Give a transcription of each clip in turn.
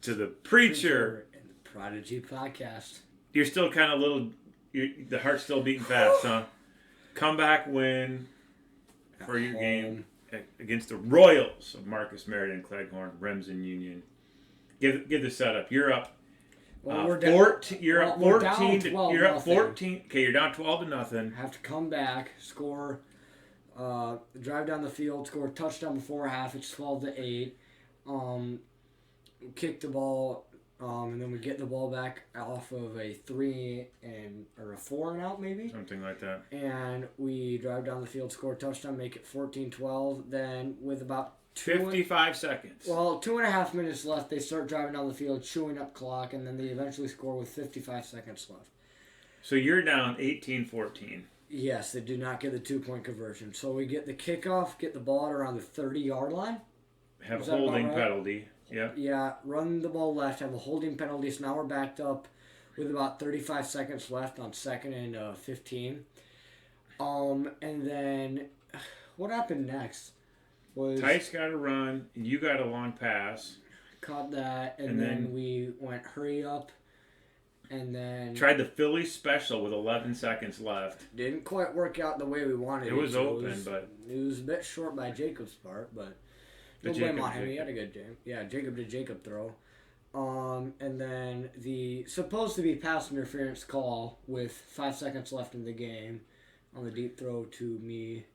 To the preacher. And the Prodigy podcast. You're still kind of the heart's still beating fast, huh? Comeback win for your game against the Royals of Marcus Meriden, Cleghorn, Remsen Union. Give the setup. You're up. Well, we're down. You're up 14. You're up 14. Okay, you're down 12-0. Have to come back, score, drive down the field, score a touchdown before half. It's 12-8. Kick the ball, and then we get the ball back off of a 3 or a 4 and out maybe. Something like that. And we drive down the field, score a touchdown, make it 14-12. Then with about 55 seconds. Well, 2.5 minutes left. They start driving down the field, chewing up clock, and then they eventually score with 55 seconds left. So you're down 18-14. Yes, they do not get the 2-point conversion. So we get the kickoff, get the ball at around the 30-yard line. Have a holding penalty. Yeah. Yeah, run the ball left, have a holding penalty. So now we're backed up with about 35 seconds left on 2nd and 15. And then what happened next? Tice got a run, and you got a long pass. Caught that, and then we went hurry up, and then... Tried the Philly special with 11 seconds left. Didn't quite work out the way we wanted it. It was open, but... It was a bit short by Jacob's part, but... No blame on him. He had a good game. Yeah, Jacob to Jacob throw. And then the supposed to be pass interference call with 5 seconds left in the game on the deep throw to me.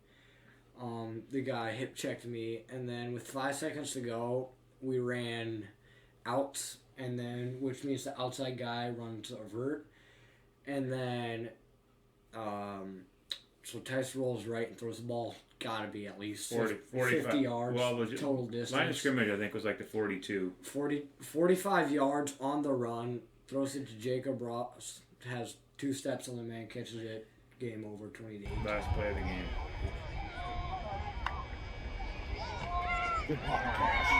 The guy hip checked me, and then with 5 seconds to go, we ran outs, and then which means the outside guy runs a vert, and then so Tice rolls right and throws the ball. Gotta be at least 50 yards total distance. Line of scrimmage, I think, was like the 42. 45 yards on the run. Throws it to Jacob Ross. Has 2 steps on the man. Catches it. Game over. 20-8. Last play of the game. Good podcast.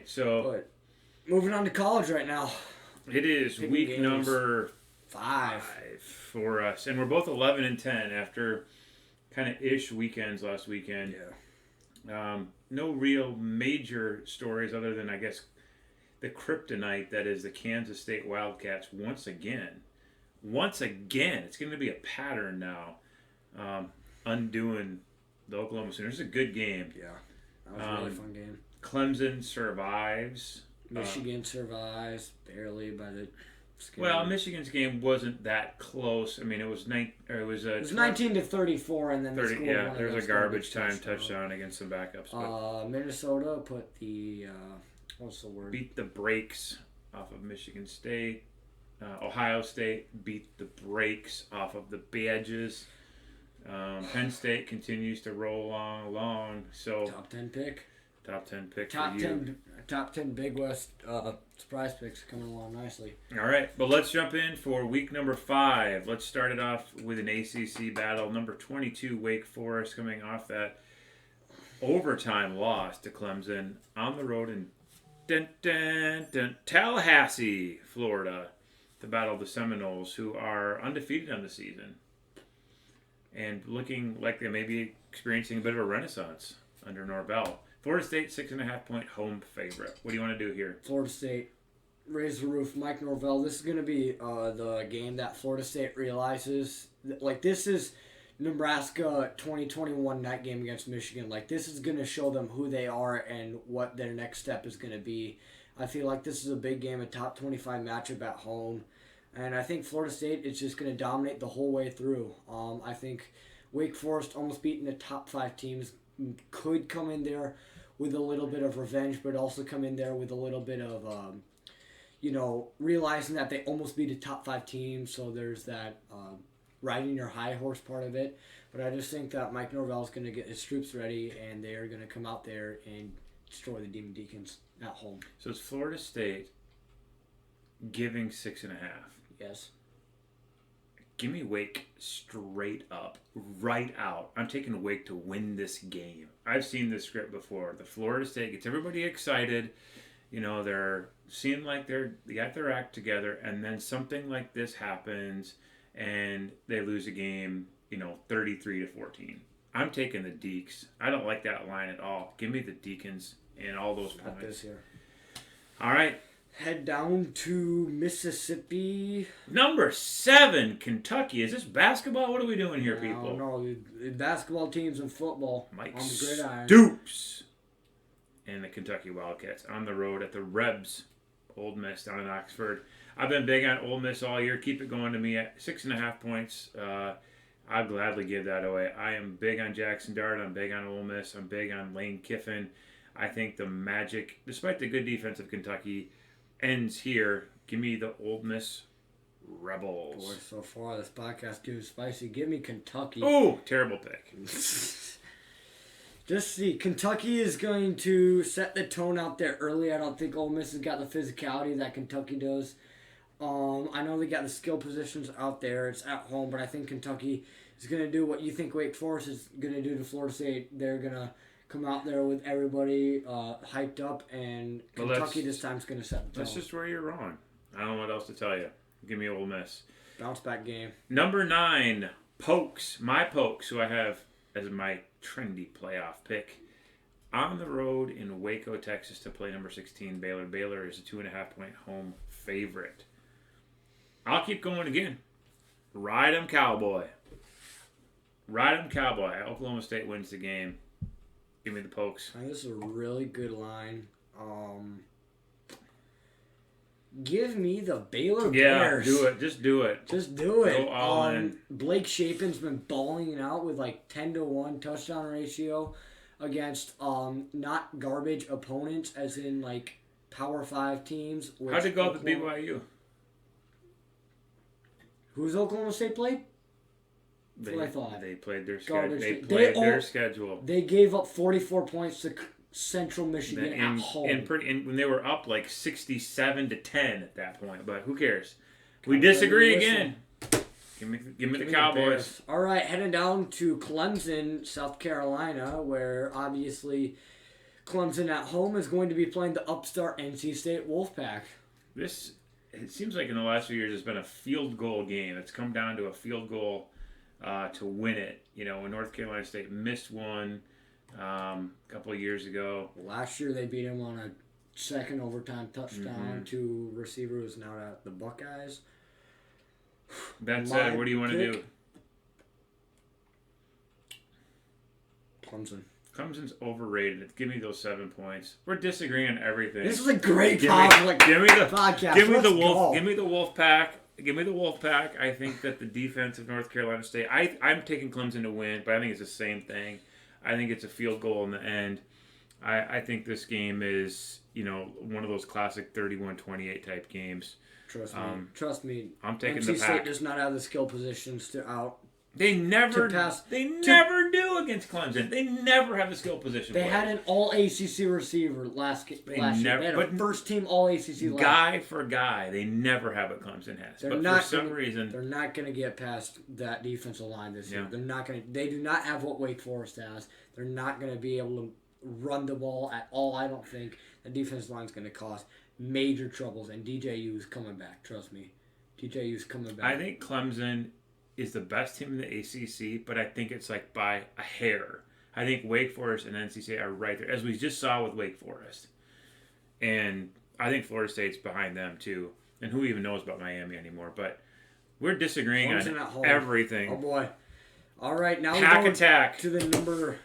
So, moving on to college right now. It is week number 5 for us, and we're both 11-10 after kind of ish weekends last weekend. Yeah. No real major stories other than I guess the kryptonite that is the Kansas State Wildcats once again. It's going to be a pattern now, undoing the Oklahoma Sooners. It's a good game. Yeah, that was a really fun game. Clemson survives. Michigan survives barely by the skin. Well, Michigan's game wasn't that close. I mean, it was 19-34, and then 30. Yeah, there was a garbage time touchdown against some backups. But Minnesota put the what's the word? Beat the brakes off of Michigan State. Ohio State beat the brakes off of the Badgers. Penn State continues to roll along. So top 10 pick. Top 10 pick for you. Top 10 Big West surprise picks coming along nicely. All right, but let's jump in for week number 5. Let's start it off with an ACC battle. Number 22, Wake Forest, coming off that overtime loss to Clemson on the road in Tallahassee, Florida, to battle the Seminoles, who are undefeated on the season and looking like they may be experiencing a bit of a renaissance under Norvell. Florida State, 6.5-point home favorite. What do you want to do here? Florida State, raise the roof. Mike Norvell, this is going to be the game that Florida State realizes. This is Nebraska 2021 night game against Michigan. This is going to show them who they are and what their next step is going to be. I feel like this is a big game, a top 25 matchup at home. And I think Florida State is just going to dominate the whole way through. I think Wake Forest almost beating the top 5 teams could come in there with a little bit of revenge, but also come in there with a little bit of, realizing that they almost beat a top 5 team, so there's that riding your high horse part of it. But I just think that Mike Norvell's going to get his troops ready, and they are going to come out there and destroy the Demon Deacons at home. So it's Florida State giving 6.5. Yes. Give me Wake straight up, right out. I'm taking Wake to win this game. I've seen this script before. The Florida State gets everybody excited. They're seem like they got their act together, and then something like this happens, and they lose a game, 33-14. I'm taking the Deeks. I don't like that line at all. Give me the Deacons and all those Not points. this here. All right. Head down to Mississippi. Number 7, Kentucky. Is this basketball? What are we doing here, I people? don't know. The basketball teams and football Mike on the gridiron. Stoops and the Kentucky Wildcats on the road at the Rebs. Ole Miss down in Oxford. I've been big on Ole Miss all year. Keep it going to me at 6.5 points. I'll gladly give that away. I am big on Jackson Dart. I'm big on Ole Miss. I'm big on Lane Kiffin. I think the magic, despite the good defense of Kentucky, ends here. Give me the Ole Miss Rebels. Boy, so far this podcast too spicy. Give me Kentucky. Oh, terrible pick. Just see, Kentucky is going to set the tone out there early. I don't think Ole Miss has got the physicality that Kentucky does. I know they got the skill positions out there. It's at home, but I think Kentucky is going to do what you think Wake Forest is going to do to Florida State. They're going to come out there with everybody hyped up, and Kentucky this time is going to set the tone. That's just where you're wrong. I don't know what else to tell you. Give me Ole Miss. Bounce back game. Number 9, Pokes. My Pokes, who I have as my trendy playoff pick. On the road in Waco, Texas to play number 16, Baylor. Baylor is a 2.5-point home favorite. I'll keep going again. Ride 'em, Cowboy. Ride 'em, Cowboy. Oklahoma State wins the game. Give me the Pokes. I think this is a really good line. Give me the Baylor Bears. Yeah, do it. Just do it. Just do it. Go all in. Blake Shapen's been balling it out with like 10-1 touchdown ratio against not garbage opponents, as in like Power 5 teams. How'd it go with BYU? Who's Oklahoma State played? That's what I thought. They played their Garbage. schedule. They played their schedule. They gave up 44 points to Central Michigan at home. And when they were up like 67-10 at that point, but who cares? We disagree again. Give me the Cowboys. All right, heading down to Clemson, South Carolina, where obviously Clemson at home is going to be playing the upstart NC State Wolfpack. It seems like in the last few years it's been a field goal game. It's come down to a field goal to win it. When North Carolina State missed one a couple of years ago. Last year they beat him on a second overtime touchdown to receiver who's now at the Buckeyes. That said, what do you want to do? Clemson. Clemson's overrated. Give me those 7 points. We're disagreeing on everything. This is a great podcast. Give me the Wolf. Give me the Wolf Pack. Give me the Wolf Pack. I think that the defense of North Carolina State. I'm taking Clemson to win, but I think it's the same thing. I think it's a field goal in the end. I think this game is one of those classic 31-28 type games. Trust me. I'm taking NC the Pack. State does not have the skill positions to out. They never do against Clemson. They never have the skill position. They had an all ACC receiver last year. They had a first team all ACC guy for guy. They never have what Clemson has. For some reason, they're not going to get past that defensive line this year. Yeah. They're not going to. They do not have what Wake Forest has. They're not going to be able to run the ball at all. I don't think the defensive line is going to cause major troubles. And DJU is coming back. Trust me, DJU is coming back. I think Clemson is the best team in the ACC, but I think it's like by a hair. I think Wake Forest and NC State are right there, as we just saw with Wake Forest. And I think Florida State's behind them too. And who even knows about Miami anymore? But we're disagreeing Clemson on everything. Oh boy! All right, now Pack we're attack to the number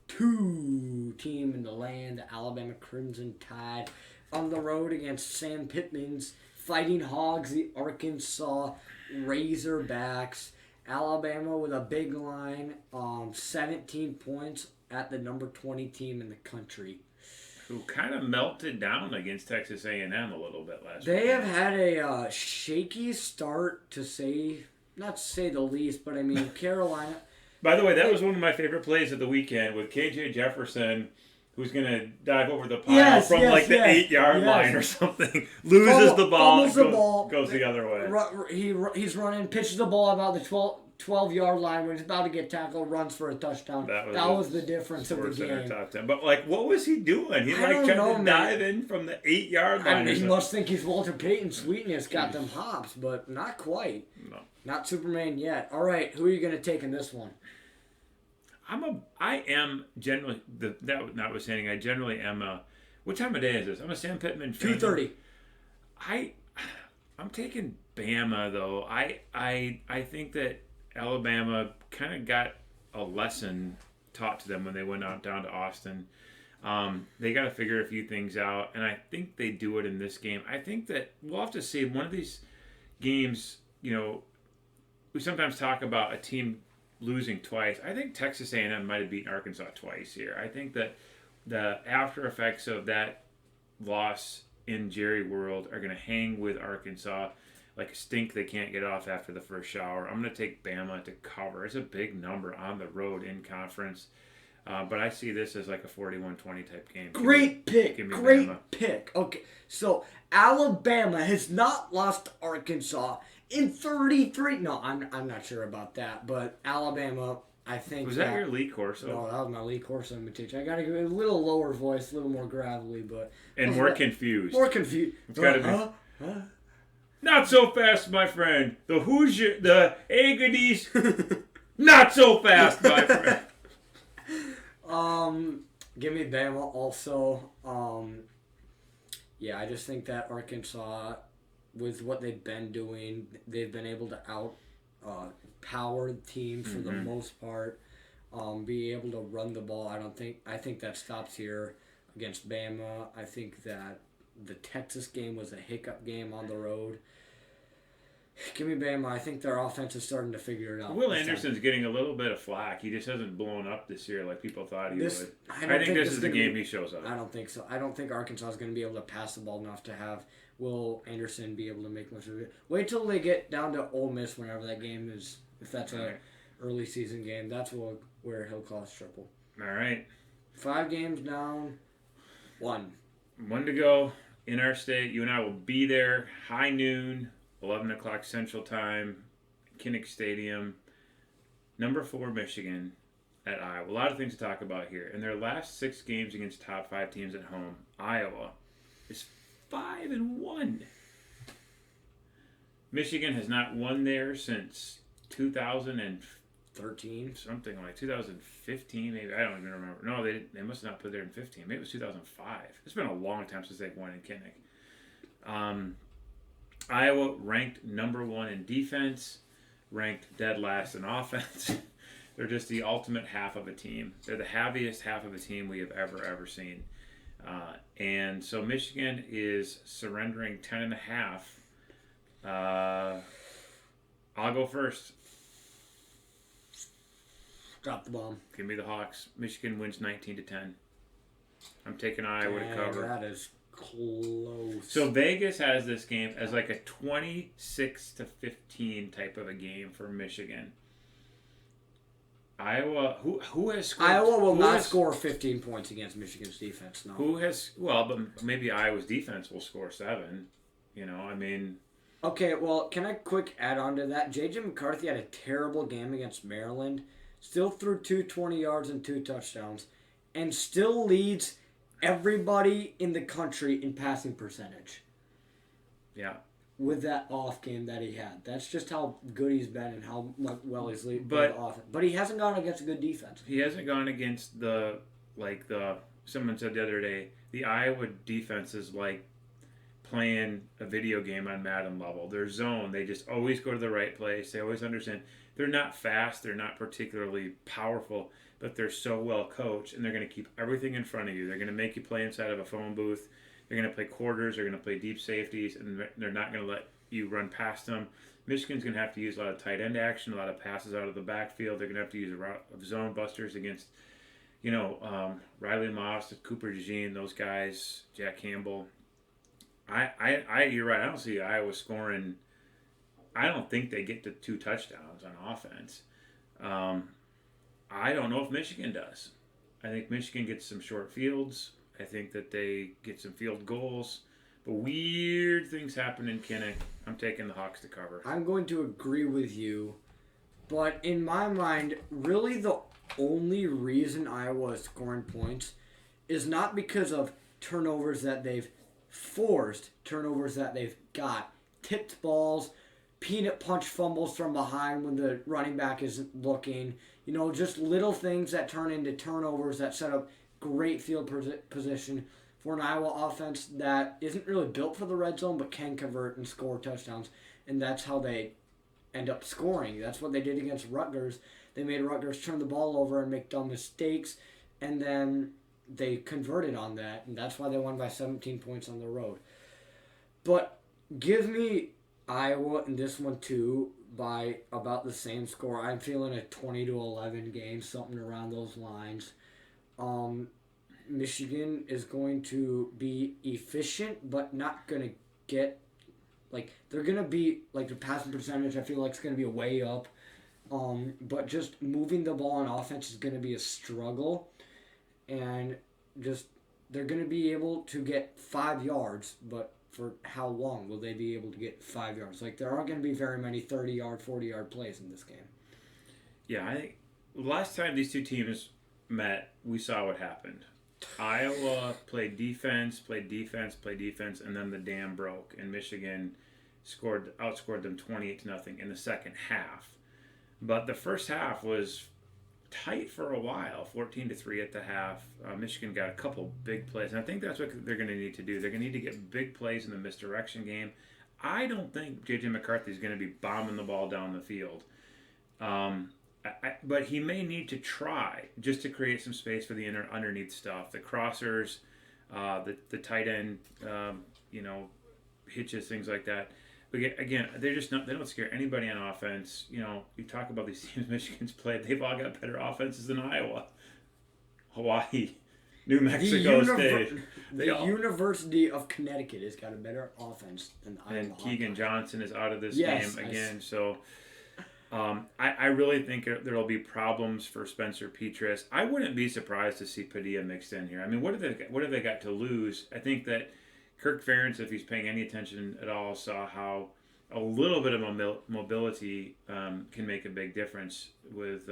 2 team in the land, the Alabama Crimson Tide, on the road against Sam Pittman's Fighting Hogs, the Arkansas Razorbacks. Alabama with a big line, 17 points at the number 20 team in the country. who kind of melted down against Texas A&M a little bit last They week. have had a shaky start not to say the least, but I mean, Carolina. By the way, that was one of my favorite plays of the weekend with KJ Jefferson, who's going to dive over the pile from the 8-yard line or something. Loses the ball, goes the other way. He's running, pitches the ball about the 12-yard line when he's about to get tackled, runs for a touchdown. That was the difference of the game. Top 10. But, what was he doing? He, tried to dive in from the 8-yard line. I mean, he must think he's Walter Payton. Sweetness got them hops, but not quite. No. Not Superman yet. All right, who are you going to take in this one? I am generally, notwithstanding, I generally am what time of day is this? I'm a Sam Pittman fan. 2:30. I'm taking Bama, though. I think that Alabama kind of got a lesson taught to them when they went down to Austin. They got to figure a few things out, and I think they do it in this game. I think that we'll have to see one of these games, we sometimes talk about a team losing twice. I think Texas A&M might have beaten Arkansas twice here. I think that the after effects of that loss in Jerry World are going to hang with Arkansas like a stink they can't get off after the first shower. I'm going to take Bama to cover. It's a big number on the road in conference. But I see this as like a 41-20 type game. Great pick. Okay, so Alabama has not lost to Arkansas in 33. No, I'm not sure about that, but Alabama, I think. Was that your Lee Corso? No, that was my Lee Corso imitation. I got to give it a little lower voice, a little more gravelly, but more confused. More confused. It's got to be. Not so fast, my friend. The Hoosier, the Agadies, not so fast, my friend. Give me Bama also. I just think that Arkansas, with what they've been doing, they've been able to power the team for the most part. Be able to run the ball. I think that stops here against Bama. I think that the Texas game was a hiccup game on the road. Give me Bama. I think their offense is starting to figure it out. Will Anderson's getting a little bit of flack. He just hasn't blown up this year like people thought he would. I think this is the game he shows up. I don't think so. I don't think Arkansas is going to be able to pass the ball enough to have Will Anderson be able to make much of it. Wait till they get down to Ole Miss whenever that game is. If that's an early season game, that's where he'll cause trouble. All right. 5 games down. 1 to go in our state. You and I will be there. High noon. 11 o'clock Central Time, Kinnick Stadium. Number 4, Michigan at Iowa. A lot of things to talk about here. In their last 6 games against top 5 teams at home, Iowa is 5-1. Michigan has not won there since 2013, something like 2015, maybe. I don't even remember. No, they must not put there in 15. Maybe it was 2005. It's been a long time since they've won in Kinnick. Iowa ranked number 1 in defense, ranked dead last in offense. They're just the ultimate half of a team. They're the heaviest half of a team we have ever seen. And so Michigan is surrendering 10.5. I'll go first. Drop the bomb. Give me the Hawks. Michigan wins 19-10. I'm taking Iowa to cover. That is close. So Vegas has this game as like a 26-15 type of a game for Michigan. Iowa, who has scored? Iowa will not score 15 points against Michigan's defense. No. Who has? Well, but maybe Iowa's defense will score 7. I mean. Okay, well, can I quick add on to that? J.J. McCarthy had a terrible game against Maryland. Still threw 220 yards and 2 touchdowns, and still leads everybody in the country in passing percentage. Yeah. With that off game that he had. That's just how good he's been and how well he's leading off. But he hasn't gone against a good defense. He hasn't gone against someone said the other day, the Iowa defense is like playing a video game on Madden level. Their zone, they just always go to the right place. They always understand. They're not fast. They're not particularly powerful, but they're so well coached, and they're going to keep everything in front of you. They're going to make you play inside of a phone booth. They're going to play quarters. They're going to play deep safeties, and they're not going to let you run past them. Michigan's going to have to use a lot of tight end action, a lot of passes out of the backfield. They're going to have to use a lot of zone busters against Riley Moss, Cooper DeJean, those guys, Jack Campbell. You're right. I don't see Iowa scoring. I don't think they get to 2 touchdowns on offense. I don't know if Michigan does. I think Michigan gets some short fields. I think that they get some field goals. But weird things happen in Kinnick. I'm taking the Hawks to cover. I'm going to agree with you. But in my mind, really the only reason Iowa is scoring points is not because of turnovers that they've forced, turnovers that they've got, tipped balls, peanut punch fumbles from behind when the running back isn't looking. Just little things that turn into turnovers that set up great field position for an Iowa offense that isn't really built for the red zone but can convert and score touchdowns. And that's how they end up scoring. That's what they did against Rutgers. They made Rutgers turn the ball over and make dumb mistakes, and then they converted on that, and that's why they won by 17 points on the road. But give me Iowa in this one too by about the same score. I'm feeling a 20-11 game, something around those lines. Michigan is going to be efficient, but not going to get they're going to be their passing percentage. I feel like it's going to be way up. But just moving the ball on offense is going to be a struggle, and they're going to be able to get 5 yards, but for how long will they be able to get 5 yards? There aren't going to be very many 30-yard, 40-yard plays in this game. Yeah, I think last time these two teams met, we saw what happened. Iowa played defense, and then the dam broke, and Michigan outscored them 28-0 in the second half. But the first half was tight for a while, 14-3 at the half. Michigan got a couple big plays, and I think that's what they're going to need to do. They're going to need to get big plays in the misdirection game. I don't think J.J. McCarthy is going to be bombing the ball down the field. But he may need to try just to create some space for the underneath stuff, the crossers, the tight end, hitches, things like that. But again, they don't scare anybody on offense. You talk about these teams Michigan's played; they've all got better offenses than Iowa, Hawaii, New Mexico State. The University of Connecticut has got a better offense than Iowa. And Keegan Johnson is out of this game again, so. I really think there will be problems for Spencer Petras. I wouldn't be surprised to see Padilla mixed in here. I mean, what have they got to lose? I think that Kirk Ferentz, if he's paying any attention at all, saw how a little bit of mobility can make a big difference with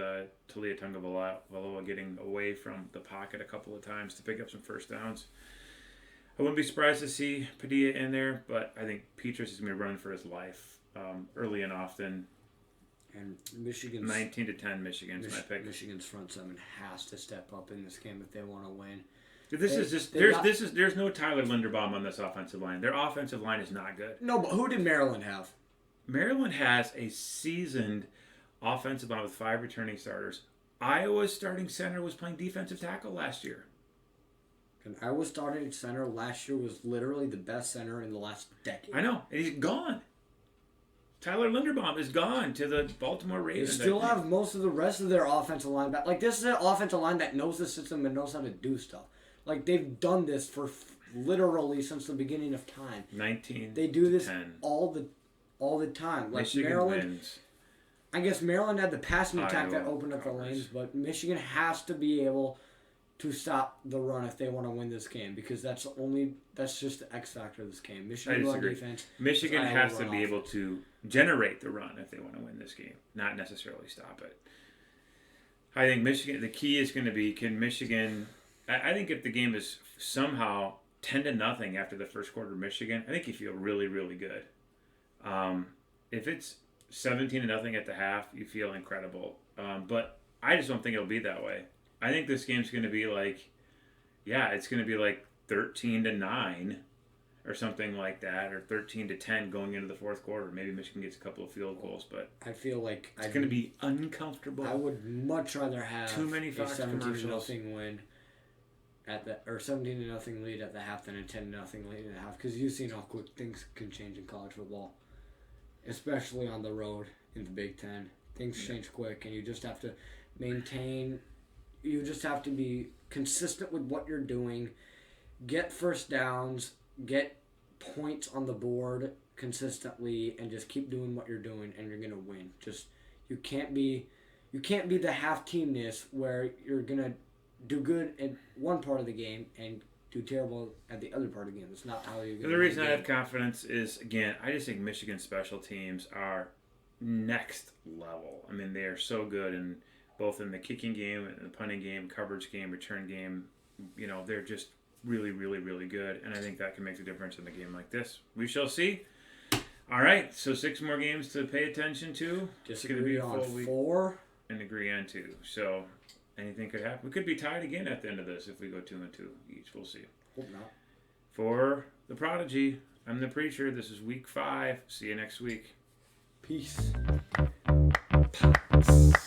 Talia Tagovailoa getting away from the pocket a couple of times to pick up some first downs. I wouldn't be surprised to see Padilla in there, but I think Petras is going to run for his life early and often. And Michigan's 19-10. Michigan's my pick. Michigan's front seven has to step up in this game if they want to win. There's no Tyler Linderbaum on this offensive line. Their offensive line is not good. No, but who did Maryland have? Maryland has a seasoned offensive line with 5 returning starters. Iowa's starting center was playing defensive tackle last year. And Iowa's starting center last year was literally the best center in the last decade. I know, and he's gone. Tyler Linderbaum is gone to the Baltimore Ravens. They still have most of the rest of their offensive line back. This is an offensive line that knows the system and knows how to do stuff. They've done this for literally since the beginning of time. 19. They do this 10. all the time. Michigan Maryland wins. I guess Maryland had the passing attack that opened up the lanes, but Michigan has to be able to stop the run if they want to win this game, because that's just the X factor of this game. Michigan run defense. Michigan has to be able to generate the run if they want to win this game, not necessarily stop it. I think Michigan. The key is going to be, can Michigan? I think if the game is somehow 10-0 after the first quarter of Michigan, I think you feel really, really good. If it's 17-0 at the half, you feel incredible. But I just don't think it'll be that way. I think this game's going to be it's going to be 13-9 or something like that, or 13-10 going into the fourth quarter. Maybe Michigan gets a couple of field goals, but I feel like it's going to be uncomfortable. I would much rather have too many Fox commercials. 17-0 win or 17-0 lead at the half than a 10-0 lead at the half, because you've seen how quick things can change in college football, especially on the road in the Big Ten. Things change quick, and you just have to maintain you just have to be consistent with what you're doing, get first downs, get points on the board consistently, and just keep doing what you're doing, and you're gonna win. Just you can't be the half teamness where you're gonna do good at one part of the game and do terrible at the other part of the game. That's not how you're gonna. The reason I have confidence is, again, I just think Michigan special teams are next level. I mean, they are so good in both in the kicking game, and the punting game, coverage game, return game. You know, they're just really, really, really good, and I think that can make a difference in a game like this. We shall see. All right, so 6 more games to pay attention to. Just it's going to be a on full week 4. and agree on 2. So anything could happen. We could be tied again at the end of this if we go 2-2 each. We'll see. Hope not. For the Prodigy, I'm the Preacher. This is week 5. See you next week. Peace. Pox.